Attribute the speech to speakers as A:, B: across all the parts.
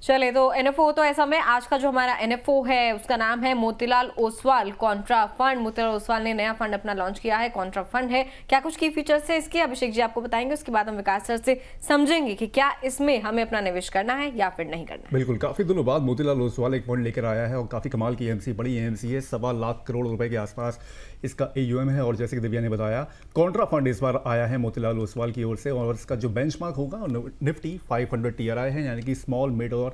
A: चले तो एनएफओ तो ऐसा में आज का जो हमारा एनएफओ है उसका नाम है मोतीलाल ओसवाल कॉन्ट्रा फंड। मोतीलाल ओसवाल ने नया फंड अपना लॉन्च किया है, कॉन्ट्रा फंड है। क्या कुछ की फीचर्स है इसके, अभिषेक जी आपको बताएंगे। उसके बाद हम विकास सर से समझेंगे कि क्या इसमें हमें अपना निवेश करना है या फिर नहीं करना है।
B: बिल्कुल, काफी दिनों बाद मोतीलाल ओसवाल एक फंड लेकर आया है और काफी कमाल की एएमसी, बड़ी एएमसी है, 1.25 करोड़ रुपए के आसपास इसका एयूएम है। और जैसे कि दिव्या ने बताया, कॉन्ट्रा फंड इस बार आया है मोतीलाल ओसवाल की ओर से और इसका जो बेंचमार्क होगा निफ्टी 500 टीआरआई है, यानी कि स्मॉल मिड और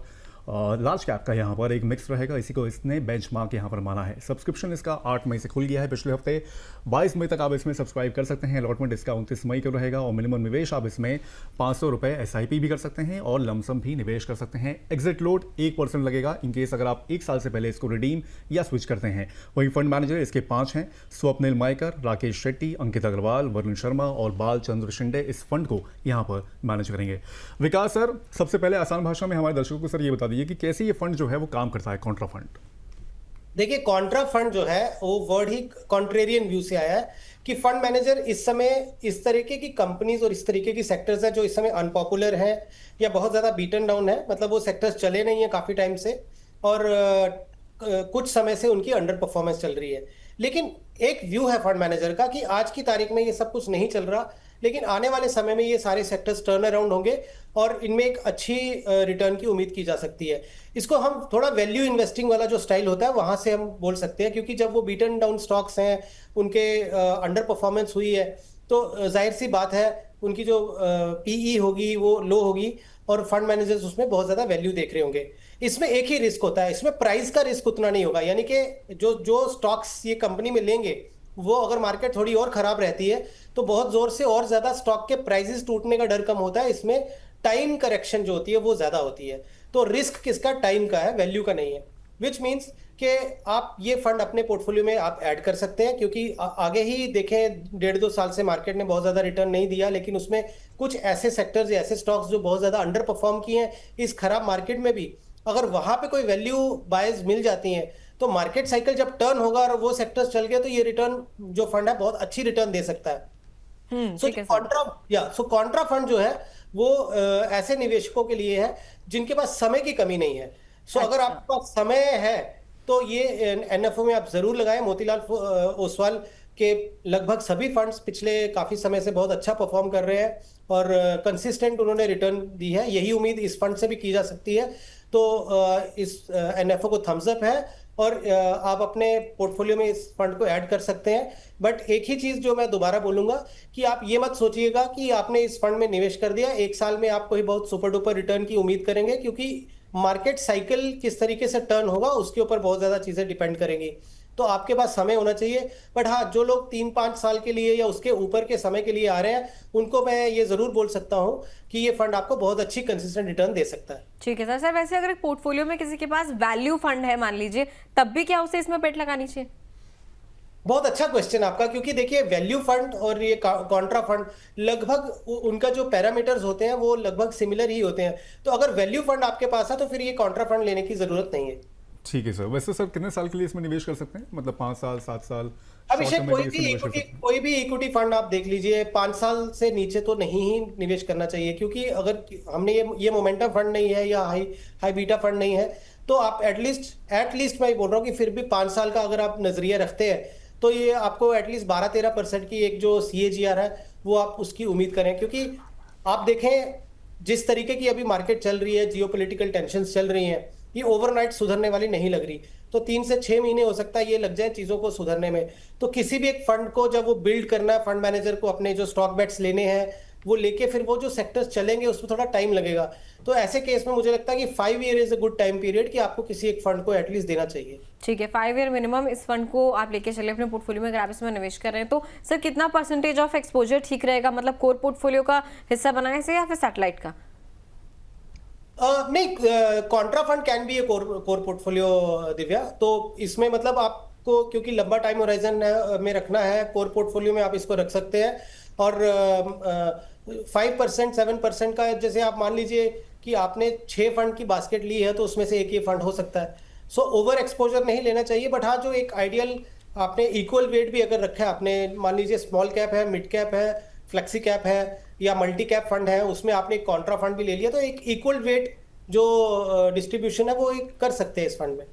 B: लार्ज कैप का यहाँ पर एक मिक्स रहेगा। इसी को इसने बेंचमार्क यहाँ पर माना है। सब्सक्रिप्शन इसका 8 मई से खुल गया है, पिछले हफ्ते 22 मई तक आप इसमें सब्सक्राइब कर सकते हैं। अलॉटमेंट इसका 29 मई को रहेगा और मिनिमम निवेश आप इसमें 500 रुपये SIP भी कर सकते हैं और लमसम भी निवेश कर सकते हैं। एग्जिट लोड 1% लगेगा इन केस अगर आप 1 साल से पहले इसको रिडीम या स्विच करते हैं। वहीं फंड मैनेजर इसके 5 हैं, स्वप्निल मायकर, राकेश शेट्टी, अंकित अग्रवाल, वरुण शर्मा और बाल चंद्र शिंदे इस फंड को यहाँ पर मैनेज करेंगे। विकास सर, सबसे पहले आसान भाषा में हमारे दर्शकों को सर ये बता दीजिए कि कैसे ये फंड जो है वो काम करता है, कॉन्ट्रा फंड।
C: देखिए, कॉन्ट्रा फंड जो है वो वर्ड ही कॉन्ट्रेरियन व्यू से आया है कि फंड मैनेजर इस समय इस तरीके की कंपनीज और इस तरीके की सेक्टर्स है जो इस समय अनपॉपुलर हैं या बहुत ज्यादा बीटन डाउन है, मतलब वो सेक्टर्स चले नहीं है काफी टाइम से और कुछ समय से उनकी अंडर परफॉर्मेंस चल रही है। लेकिन एक व्यू है फंड मैनेजर का कि आज की तारीख में ये सब कुछ नहीं चल रहा, लेकिन आने वाले समय में ये सारे सेक्टर्स टर्न अराउंड होंगे और इनमें एक अच्छी रिटर्न की उम्मीद की जा सकती है। इसको हम थोड़ा वैल्यू इन्वेस्टिंग वाला जो स्टाइल होता है वहां से हम बोल सकते हैं, क्योंकि जब वो बीटन डाउन स्टॉक्स हैं, उनके अंडर परफॉर्मेंस हुई है, तो जाहिर सी बात है उनकी जो PE होगी वो लो होगी और फंड मैनेजर्स उसमें बहुत ज्यादा वैल्यू देख रहे होंगे। इसमें एक ही रिस्क होता है, इसमें प्राइस का रिस्क उतना नहीं होगा, यानी कि जो जो स्टॉक्स ये कंपनी में लेंगे वो अगर मार्केट थोड़ी और खराब रहती है तो बहुत जोर से और ज्यादा स्टॉक के प्राइसेस टूटने का डर कम होता है। इसमें टाइम करेक्शन जो होती है वो ज्यादा होती है, तो रिस्क किसका, टाइम का है, वैल्यू का नहीं है। विच मीन्स कि आप ये फंड अपने पोर्टफोलियो में आप ऐड कर सकते हैं, क्योंकि आगे ही देखें 1.5-2 साल से मार्केट ने बहुत ज्यादा रिटर्न नहीं दिया, लेकिन उसमें कुछ ऐसे सेक्टर्स या ऐसे स्टॉक्स जो बहुत ज्यादा अंडर परफॉर्म किए हैं इस खराब मार्केट में भी, अगर वहां पे कोई वैल्यू बायज मिल जाती है तो मार्केट साइकिल जब टर्न होगा और वो सेक्टर्स चल गए तो ये रिटर्न जो फंड है बहुत अच्छी रिटर्न दे सकता है। सो कॉन्ट्रा फंड जो है वो ऐसे निवेशकों के लिए है जिनके पास समय की कमी नहीं है। सो अगर आपके पास समय है तो ये NFO में आप जरूर लगाएं। मोतीलाल ओसवाल के लगभग सभी फंड्स पिछले काफी समय से बहुत अच्छा परफॉर्म कर रहे हैं और कंसिस्टेंट उन्होंने रिटर्न दी है। यही उम्मीद इस फंड से भी की जा सकती है। तो इस NFO को थम्स अप है और आप अपने पोर्टफोलियो में इस फंड को ऐड कर सकते हैं। बट एक ही चीज जो मैं दोबारा बोलूंगा कि आप ये मत सोचिएगा कि आपने इस फंड में निवेश कर दिया, 1 साल में आप कोई बहुत सुपर डुपर रिटर्न की उम्मीद करेंगे, क्योंकि मार्केट साइकिल किस तरीके से टर्न होगा उसके ऊपर बहुत ज्यादा चीजें डिपेंड करेंगी। तो आपके पास समय होना चाहिए। बट हाँ, जो लोग 3-5 साल के लिए या उसके ऊपर के समय के लिए आ रहे हैं उनको मैं ये जरूर बोल सकता हूँ कि ये फंड आपको बहुत अच्छी कंसिस्टेंट रिटर्न दे सकता है।
A: ठीक है सर। सर वैसे अगर एक पोर्टफोलियो में किसी के पास वैल्यू फंड है मान लीजिए, तब भी क्या उसे इसमें बेट लगानी चाहिए?
C: बहुत अच्छा क्वेश्चन आपका, क्योंकि देखिए वैल्यू फंड और ये कॉन्ट्रा फंड लगभग उनका जो पैरामीटर्स होते हैं वो लगभग सिमिलर ही होते हैं। तो अगर वैल्यू फंड आपके पास है तो फिर ये कॉन्ट्रा फंड लेने की जरूरत नहीं है।
B: ठीक है सर। वैसे सर कितने साल के लिए इसमें निवेश कर सकते हैं, मतलब 5 साल, 7 साल?
C: अभिषेक, कोई भी इक्विटी फंड आप देख लीजिए, 5 साल से नीचे तो नहीं ही निवेश करना चाहिए, क्योंकि अगर हमने ये मोमेंटम फंड नहीं है या हाई बीटा फंड नहीं है तो आप एटलीस्ट मैं बोल रहा हूँ कि फिर भी 5 साल का अगर आप नजरिया रखते हैं तो ये आपको एटलीस्ट 12-13% की एक जो CAGR है वो आप उसकी उम्मीद करें। क्योंकि आप देखें जिस तरीके की अभी मार्केट चल रही है, जियोपॉलिटिकल टेंशन्स चल रही हैं, ये ओवरनाइट सुधरने वाली नहीं लग रही। तो 3 से 6 महीने हो सकता है ये लग जाए चीजों को सुधरने में। तो किसी भी एक फंड को जब वो बिल्ड करना है, फंड मैनेजर को अपने जो स्टॉक बेट्स लेने हैं वो लेके फिर वो जो सेक्टर्स चलेंगे उसमें थोड़ा टाइम लगेगा। तो ऐसे केस में मुझे लगता है कि 5 year is a good time period कि आपको किसी एक फंड को एटलीस्ट देना चाहिए।
A: ठीक है, 5 ईयर मिनिमम इस फंड को आप लेके चले अपने पोर्टफोलियो में। अगर आप इसमें निवेश कर रहे हैं तो सर कितना परसेंटेज ऑफ एक्सपोजर ठीक रहेगा, मतलब कोर पोर्टफोलियो का हिस्सा बनाने से या फिर सैटेलाइट का?
C: नहीं, Contra fund can be A core portfolio Divya. तो इसमें मतलब आपको क्योंकि लंबा टाइम होराइजन में रखना है, कोर पोर्टफोलियो में आप इसको रख सकते हैं। और 5% 7% का, जैसे आप मान लीजिए कि आपने 6 फंड की बास्केट ली है तो उसमें से एक ये फंड हो सकता है। सो ओवर एक्सपोजर नहीं लेना चाहिए। बट हाँ, जो एक आइडियल आपने इक्वल वेट भी अगर रखा है, आपने मान लीजिए स्मॉल कैप है, मिड कैप है, फ्लेक्सी कैप है या मल्टी कैप फंड है, उसमें आपने एक कॉन्ट्रा फंड भी ले लिया तो एक इक्वल वेट जो डिस्ट्रीब्यूशन है वो कर सकते हैं इस फंड में।